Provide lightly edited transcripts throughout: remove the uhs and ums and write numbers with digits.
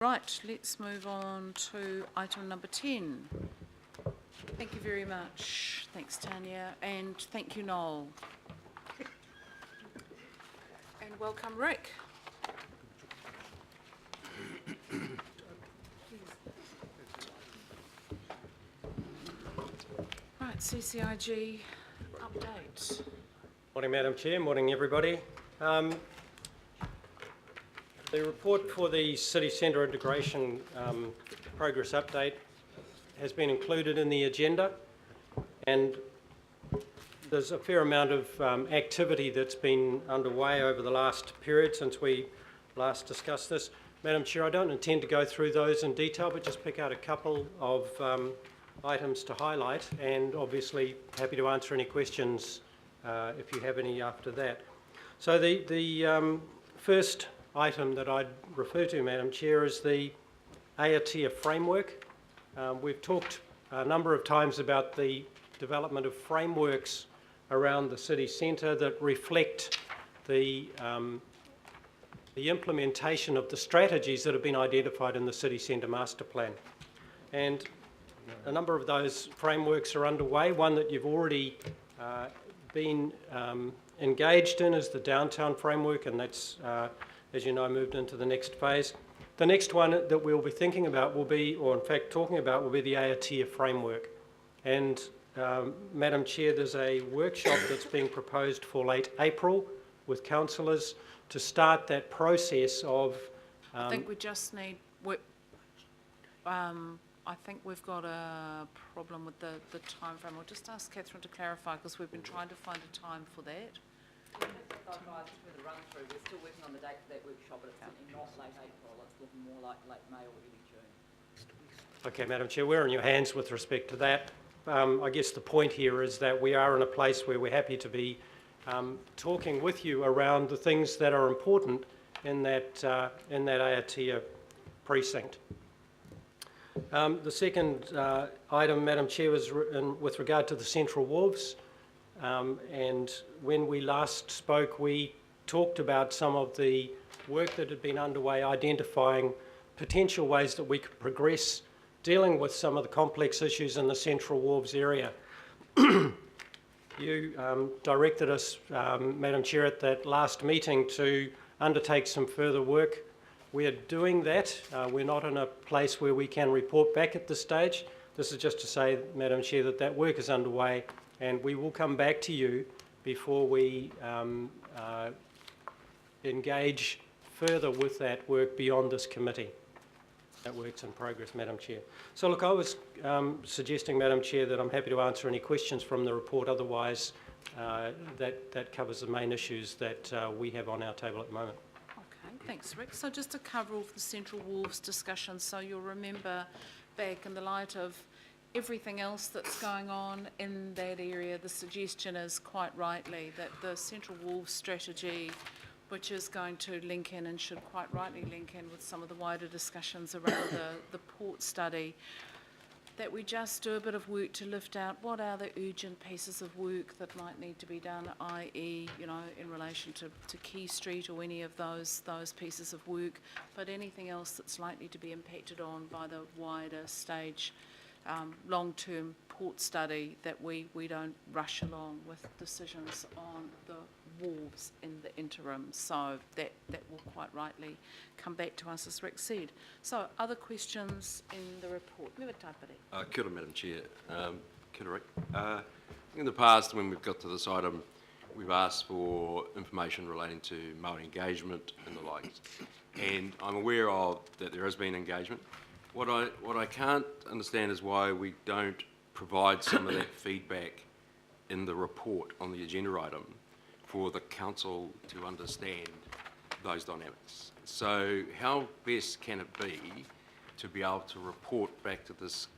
Right, let's move on to item number 10. Thank you very much. Thanks, Tanya, and thank you, Noel. And welcome, Rick. Right, CCIG update. Morning, Madam Chair. Morning, everybody. The report for the City Centre Integration Progress Update has been included in the agenda, and there's a fair amount of activity that's been underway over the last period since we last discussed this. Madam Chair, I don't intend to go through those in detail, but just pick out a couple of items to highlight, and obviously happy to answer any questions if you have any after that. So the first item that I'd refer to, Madam Chair, is the Aotea framework. We've talked a number of times about the development of frameworks around the city centre that reflect the implementation of the strategies that have been identified in the city centre master plan. And a number of those frameworks are underway. One that you've already been engaged in is the downtown framework, and that's, as you know, moved into the next phase. The next one that we'll be thinking about will be, or in fact talking about, will be the Aotea framework. And Madam Chair, there's a workshop that's being proposed for late April with councillors to start that process of... I think we just need... I think we've got a problem with the time frame. I'll just ask Catherine to clarify, because we've been trying to find a time for that. With the run through, we're still working on the date for that workshop, but it's certainly not late April. It's looking more like late May or early June. Okay, Madam Chair, we're in your hands with respect to that. I guess the point here is that we are in a place where we're happy to be talking with you around the things that are important in that Aotea precinct. The second item, Madam Chair, was with regard to the Central Wharves. And when we last spoke, we talked about some of the work that had been underway, identifying potential ways that we could progress dealing with some of the complex issues in the Central Wharves area. You directed us, Madam Chair, at that last meeting to undertake some further work. We are doing that. We're not in a place where we can report back at this stage. This is just to say, Madam Chair, that that work is underway, and we will come back to you before we engage further with that work beyond this committee. That work's in progress, Madam Chair. So look, I was suggesting, Madam Chair, that I'm happy to answer any questions from the report. Otherwise, that covers the main issues that we have on our table at the moment. Thanks, Rick. So just to cover off the Central Wharves discussion, so you'll remember back in the light of everything else that's going on in that area, the suggestion is quite rightly that the Central Wharves strategy, which is going to link in and should quite rightly link in with some of the wider discussions around the port study, that we just do a bit of work to lift out what are the urgent pieces of work that might need to be done, i.e., you know, in relation to Quay Street or any of those pieces of work, but anything else that's likely to be impacted on by the wider stage long-term port study, that we don't rush along with decisions on the wharves in the interim. So that will quite rightly come back to us, as Rick said. So other questions in the report? Kia ora, Madam Chair. Kia ora, Rick. In the past, when we've got to this item, we've asked for information relating to Māori engagement and the likes. And I'm aware of that there has been engagement. What I can't understand is why we don't provide some of that feedback in the report on the agenda item for the council to understand those dynamics. So how best can it be to be able to report back to this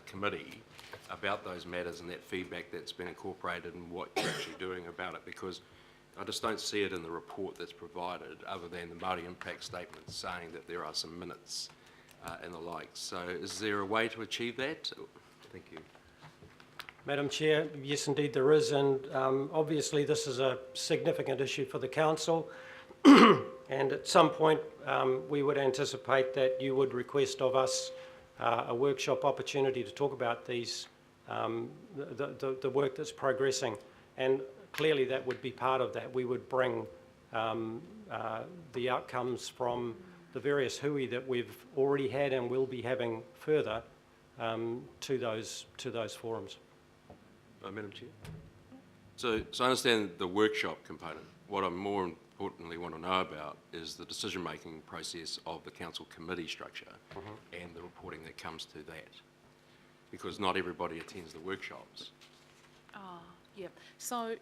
committee about those matters and that feedback that's been incorporated and what you're actually doing about it? Because I just don't see it in the report that's provided, other than the Māori impact statement saying that there are some minutes and the like. So is there a way to achieve that? Thank you. Madam Chair, yes indeed there is, and obviously this is a significant issue for the council. And at some point, we would anticipate that you would request of us a workshop opportunity to talk about these, the work that's progressing. And clearly that would be part of that. We would bring the outcomes from the various hui that we've already had and will be having further to those forums. Madam Chair? So I understand the workshop component. What I more importantly want to know about is the decision-making process of the council committee structure and the reporting that comes to that. Because not everybody attends the workshops. Yeah, so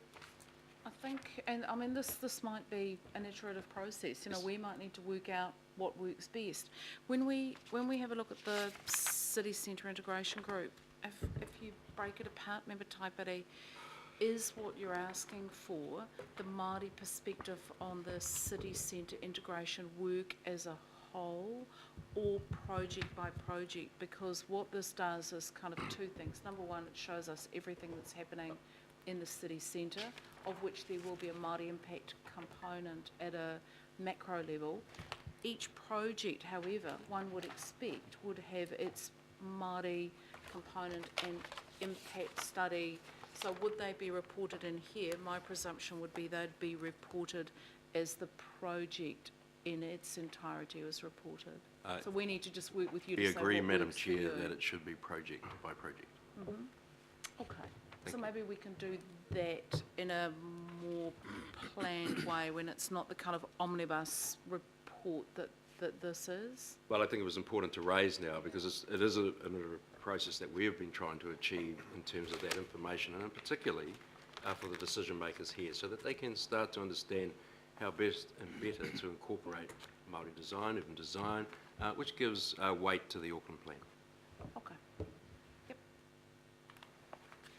I think, and I mean, this might be an iterative process, you know, we might need to work out what works best. When we have a look at the city centre integration group, if you break it apart, member Taipere, is what you're asking for the Māori perspective on the city centre integration work as a whole or project by project? Because what this does is kind of two things. Number one, it shows us everything that's happening in the city centre, of which there will be a Māori impact component at a macro level. Each project, however, one would expect would have its Māori component and impact study. So would they be reported in here? My presumption would be they'd be reported as the project in its entirety was reported. So we need to just work with you to We say agree, what Madam works for Chair, you. that it should be project by project. Okay, so maybe we can do that in a more planned way when it's not the kind of omnibus report that this is. Well, I think it was important to raise now because it is a process that we have been trying to achieve in terms of that information, and particularly for the decision makers here, so that they can start to understand how best and better to incorporate Māori design, urban design, which gives weight to the Auckland plan. Okay. Yep.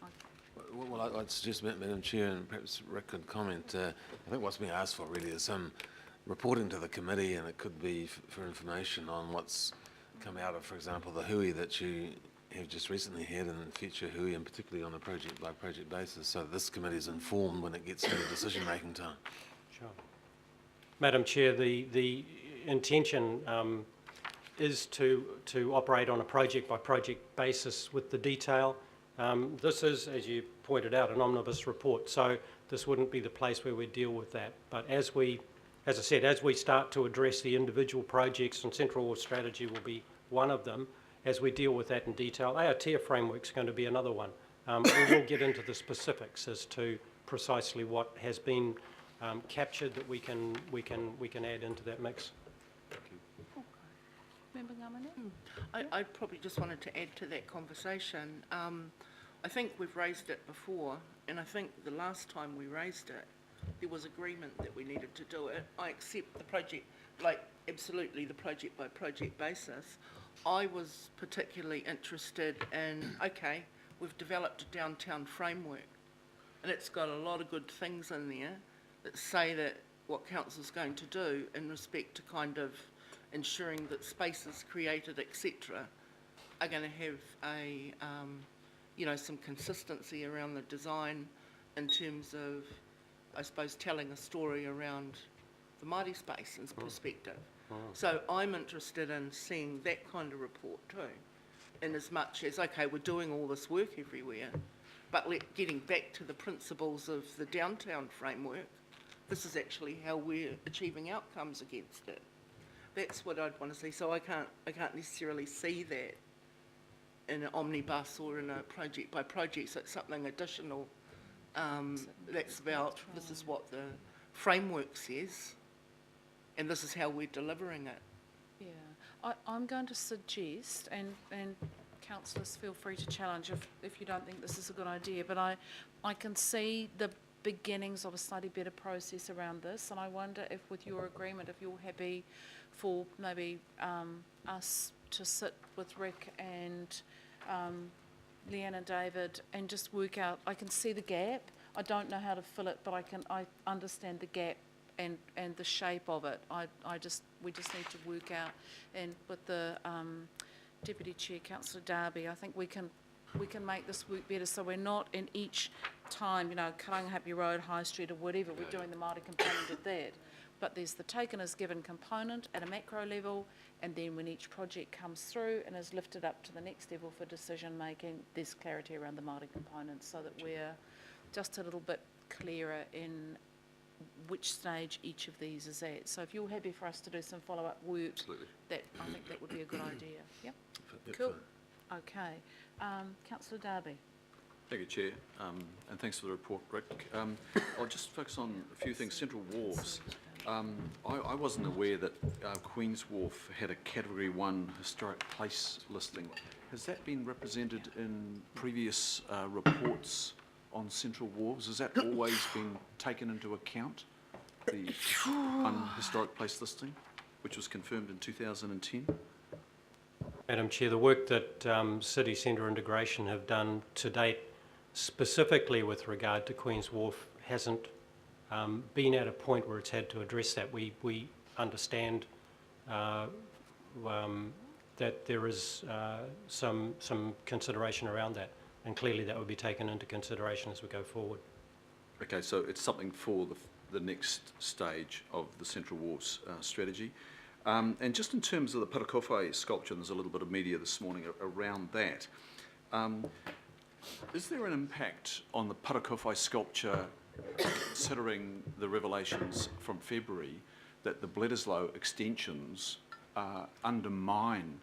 Okay. Well, I'd suggest, Madam Chair, and perhaps Rick could comment, I think what's being asked for really is some reporting to the committee, and it could be for information on what's come out of, for example, the hui that you have just recently had and future hui, and particularly on a project-by-project basis, so this committee is informed when it gets to the decision-making time. Sure. Madam Chair, the intention is to operate on a project-by-project basis with the detail. This is, as you pointed out, an omnibus report, so this wouldn't be the place where we deal with that. But as I said, as we start to address the individual projects, and Central Ward Strategy will be one of them, as we deal with that in detail, AOTIA framework is going to be another one. We will get into the specifics as to precisely what has been captured that we can add into that mix. Member Ngamane? I probably just wanted to add to that conversation. I think we've raised it before, and I think the last time we raised it, there was agreement that we needed to do it. I accept the project, like absolutely the project by project basis. I was particularly interested in, okay, we've developed a downtown framework, and it's got a lot of good things in there that say that what council's going to do in respect to kind of ensuring that spaces created, etc., are going to have a, some consistency around the design in terms of, I suppose, telling a story around the Māori space and perspective. So I'm interested in seeing that kind of report too, in as much as, okay, we're doing all this work everywhere, but getting back to the principles of the downtown framework, this is actually how we're achieving outcomes against it. That's what I'd want to see. So I can't necessarily see that in an omnibus or in a project by project. So it's something additional that's about, this is what the framework says, and this is how we're delivering it. Yeah, I'm going to suggest, and councillors feel free to challenge if you don't think this is a good idea, but I can see the beginnings of a slightly better process around this, and I wonder if with your agreement, if you're happy for maybe us to sit with Rick and Leanne and David and just work out, I can see the gap, I don't know how to fill it, but I understand the gap and the shape of it. We just need to work out, and with the Deputy Chair, Councillor Darby, I think we can make this work better, so we're not in each time, Karangahape Road, High Street or whatever, we're doing the Māori component of that. but there's the taken as given component at a macro level, and then when each project comes through and is lifted up to the next level for decision making, there's clarity around the Māori components so that we're just a little bit clearer in which stage each of these is at. So if you're happy for us to do some follow-up work, Absolutely. I think that would be a good idea. Yep. Yep, Cool. fine. Okay. Councillor Darby. Thank you, Chair, and thanks for the report, Rick. I'll just focus on a few things. Central Wharves. I wasn't aware that Queen's Wharf had a Category 1 historic place listing. Has that been represented in previous reports on Central Wharves? Has that always been taken into account, the one historic place listing, which was confirmed in 2010? Madam Chair, the work that City Centre Integration have done to date, specifically with regard to Queen's Wharf, hasn't been at a point where it's had to address that. We understand that there is some consideration around that, and clearly that would be taken into consideration as we go forward. Okay, so it's something for the next stage of the Central Wharves strategy. And just in terms of the Parakowhai sculpture, there's a little bit of media this morning around that. Is there an impact on the Parakowhai sculpture, considering the revelations from February that the Bledisloe extensions undermine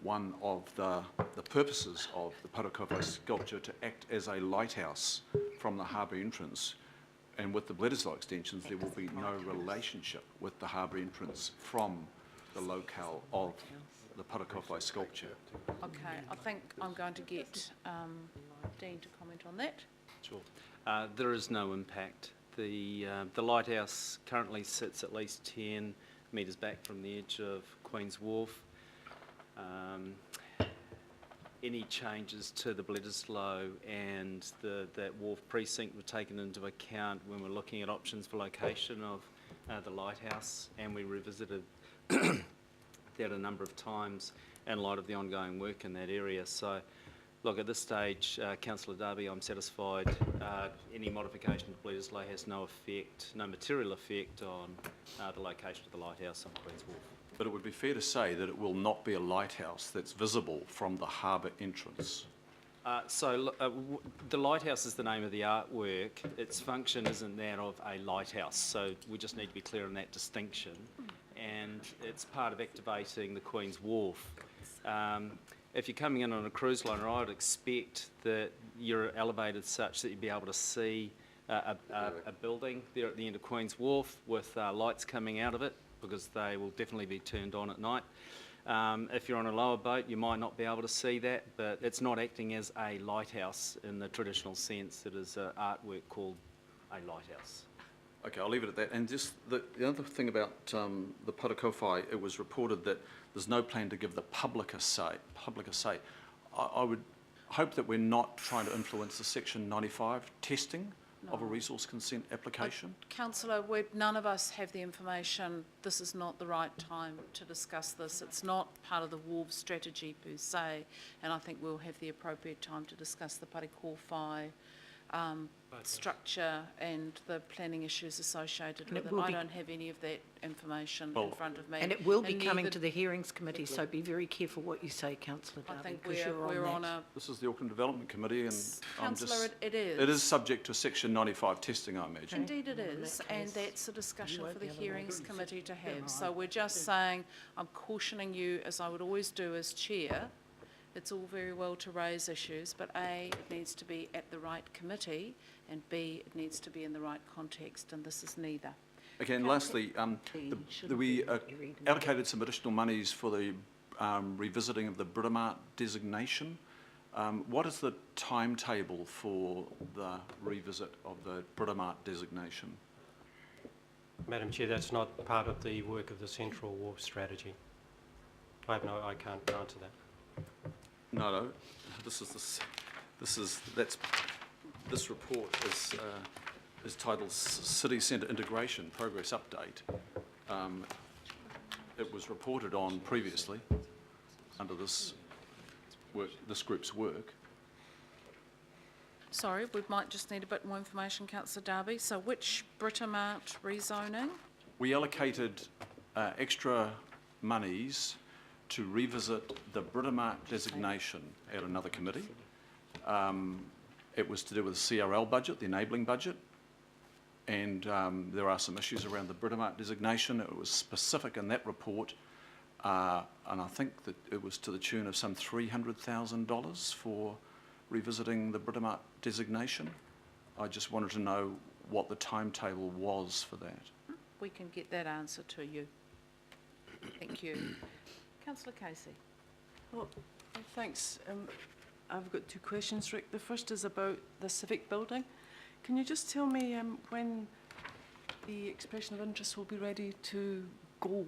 one of the purposes of the Parakowhai sculpture to act as a lighthouse from the harbour entrance? And with the Bledisloe extensions, there will be no relationship with the harbour entrance from the locale of the Parakowhai sculpture. Okay, I think I'm going to get Dean to comment on that. Sure. There is no impact. The lighthouse currently sits at least 10 metres back from the edge of Queen's Wharf. Any changes to the Bledisloe and that wharf precinct were taken into account when we're looking at options for location of the lighthouse, and we revisited that a number of times in light of the ongoing work in that area. So, look, at this stage, Councillor Darby, I'm satisfied any modification to Bledisloe has no effect, no material effect on the location of the lighthouse on Queen's Wharf. But it would be fair to say that it will not be a lighthouse that's visible from the harbour entrance. The lighthouse is the name of the artwork. Its function isn't that of a lighthouse, so we just need to be clear on that distinction. And it's part of activating the Queen's Wharf. If you're coming in on a cruise liner, I would expect that you're elevated such that you'd be able to see a building there at the end of Queen's Wharf with lights coming out of it, because they will definitely be turned on at night. If you're on a lower boat, you might not be able to see that, but it's not acting as a lighthouse in the traditional sense. It is an artwork called a lighthouse. Okay, I'll leave it at that. And just the other thing about the Parakowhai, it was reported that there's no plan to give the public a say. I would hope that we're not trying to influence the Section 95 testing of a resource consent application. Councillor, none of us have the information. This is not the right time to discuss this. It's not part of the Wharves strategy per se, and I think we'll have the appropriate time to discuss the Parakowhai structure and the planning issues associated with it. I don't have any of that information in front of me. And it will be coming to the hearings committee, so be very careful what you say, Councillor I Darby, think because you're we're on on that. a... This is the Auckland Development Committee, and I'm Councillor, just... it is. It is subject to Section 95 testing, I imagine. Indeed it is, and that's a discussion for the hearings committee to have. So we're just saying, I'm cautioning you, as I would always do as chair. It's all very well to raise issues, but A, it needs to be at the right committee, and B, it needs to be in the right context, and this is neither. Okay, and lastly, we allocated some additional monies for the revisiting of the Britomart designation. What is the timetable for the revisit of the Britomart designation? Madam Chair, that's not part of the work of the Central Wharf strategy. I can't answer that. No, this report is titled City Centre Integration Progress Update. It was reported on previously under this group's work. Sorry, we might just need a bit more information, Councillor Darby. So which Britomart rezoning? we allocated extra monies to revisit the Britomart designation at another committee. It was to do with the CRL budget, the enabling budget, and there are some issues around the Britomart designation. It was specific in that report, and I think that it was to the tune of some $300,000 for revisiting the Britomart designation. I just wanted to know what the timetable was for that. We can get that answer to you. Thank you. Councillor Casey. Well, thanks. I've got two questions, Rick. The first is about the civic building. Can you just tell me when the expression of interest will be ready to go?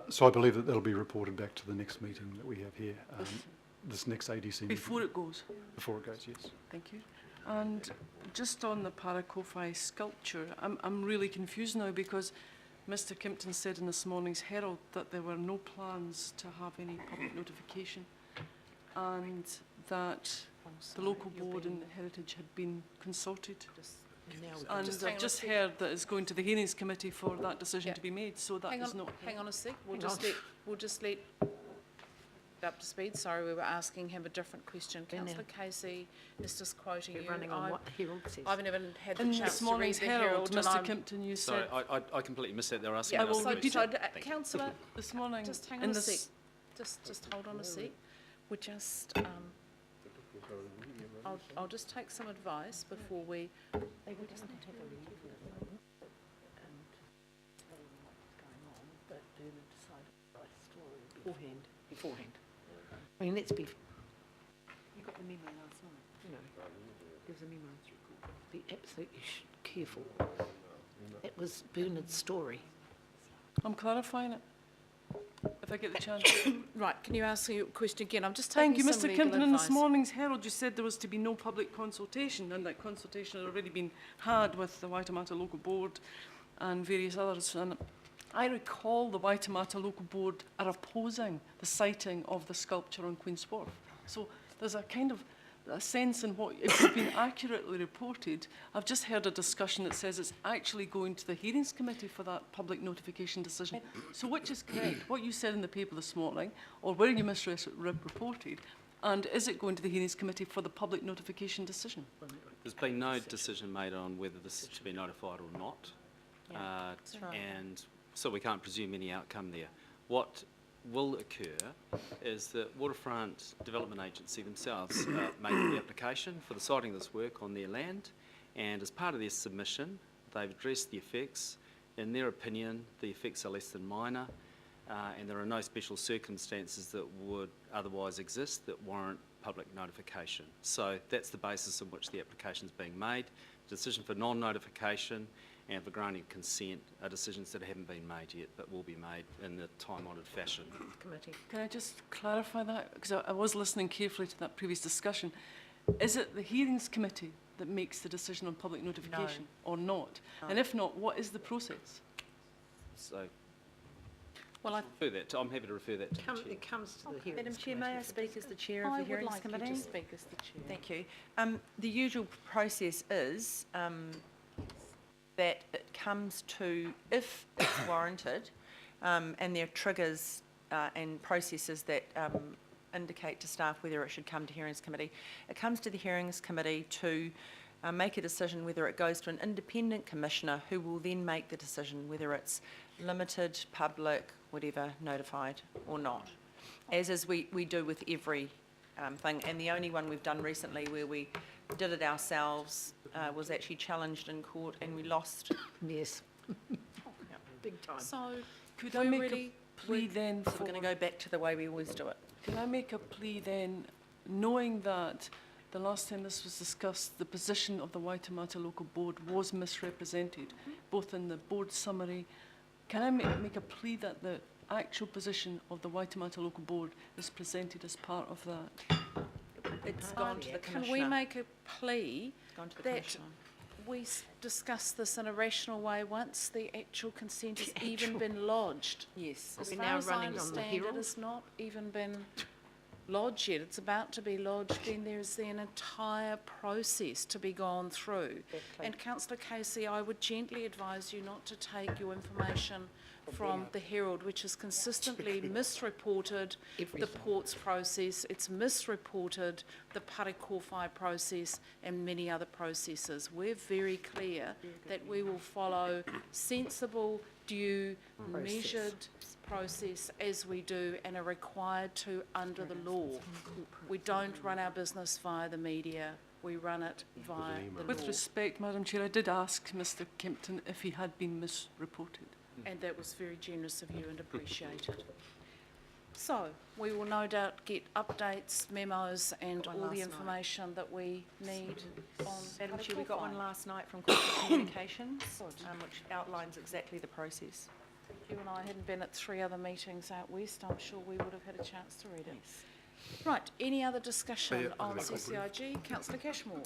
So I believe that that'll be reported back to the next meeting that we have here, this next ADC meeting. Before it goes? Before it goes, yes. Thank you. And just on the Parakofi sculpture, I'm really confused now because Mr. Kimpton said in this morning's Herald that there were no plans to have any public notification and that the local board and Heritage had been consulted. And I've just heard that it's going to the hearings committee for that decision to be made, so that is not... Hang on a sec, we'll just let up to speed. Sorry, we were asking him a different question. Councillor Casey is just quoting you. Running on what the Herald says. I've never had the In chance this to read morning's the Herald, Herald. and Mr. I'm- Kimpton, you Sorry, said... I completely missed that. They're asking Yeah, us will to repeat repeat. it. Councillor, This morning... just hang in on a this- sec. Just hold on a sec. We're just, I'll just take some advice before we... Beforehand. I mean, let's be... You got the memo last night, you know. There's a memo. Be absolutely careful. It was Bernard's story. I'm clarifying it, if I get the chance. Right, can you ask your question again? I'm just taking Thank you, some Mr. legal Kimpton. In this advice. morning's Herald, you said there was to be no public consultation, and that consultation had already been had with the Waitemata Local Board and various others. And I recall the Waitemata Local Board are opposing the siting of the sculpture on Queen's Wharf. So there's a kind of a sense in what, if it's been accurately reported, I've just heard a discussion that says it's actually going to the hearings committee for that public notification decision. So which is correct? What you said in the paper this morning, or where you misreported, and is it going to the hearings committee for the public notification decision? There's been no decision made on whether this should be notified or not. And so we can't presume any outcome there. What will occur is that Waterfront Development Agency themselves made the application for the siting of this work on their land, and as part of their submission, they've addressed the effects. In their opinion, the effects are less than minor, and there are no special circumstances that would otherwise exist that warrant public notification. So that's the basis on which the application is being made. The decision for non-notification and for granting consent are decisions that haven't been made yet, but will be made in the time-honoured fashion. Committee. Can I just clarify that? Because I was listening carefully to that previous discussion. Is it the hearings committee that makes the decision on public notification or not? And if not, what is the process? So Well, I I'm happy to refer that to the chair. It comes to the hearings Madam Chair, may I speak as the chair of I the would Hearings like you Committee? to speak as the chair. Thank you. The usual process is that it comes to, if it's warranted, and there are triggers and processes that indicate to staff whether it should come to Hearings Committee, it comes to the Hearings Committee to make a decision whether it goes to an independent commissioner who will then make the decision whether it's limited, public, whatever, notified or not, as is we do with every thing. And the only one we've done recently where we did it ourselves was actually challenged in court and we lost. Yes. Big time. So, Could I we're make ready- a plea then So for... we're going to go back to the way we always do it. Can I make a plea then, knowing that the last time this was discussed, the position of the Waitemata Local Board was misrepresented, both in the board summary. Can I make a plea that the actual position of the Waitemata Local Board is presented as part of that? It's gone to the Can commissioner. we make a plea It's gone to the that commissioner. we discuss this in a rational way once the actual consent has even been lodged? Yes. As We're far now as I running on the understand, it Herald. has not even been lodged yet, it's about to be lodged, then there's an entire process to be gone through. And councillor Casey, I would gently advise you not to take your information from the Herald, which has consistently misreported the ports process, it's misreported the Parekowhai process and many other processes. We're very clear that we will follow sensible, due, measured process as we do and are required to under the law. We don't run our business via the media, we run it via the law. With respect, Madam Chair, I did ask Mr Kempton if he had been misreported. And that was very generous of you and appreciated. So, we will no doubt get updates, memos and all the information that we need on Madam Chair, we got one Parekowhai. last night from Corporate Communications, which outlines exactly the process. If you and I hadn't been at 3 other meetings out west, I'm sure we would have had a chance to read it. Right, any other discussion on CCIG? Councillor Cashmore.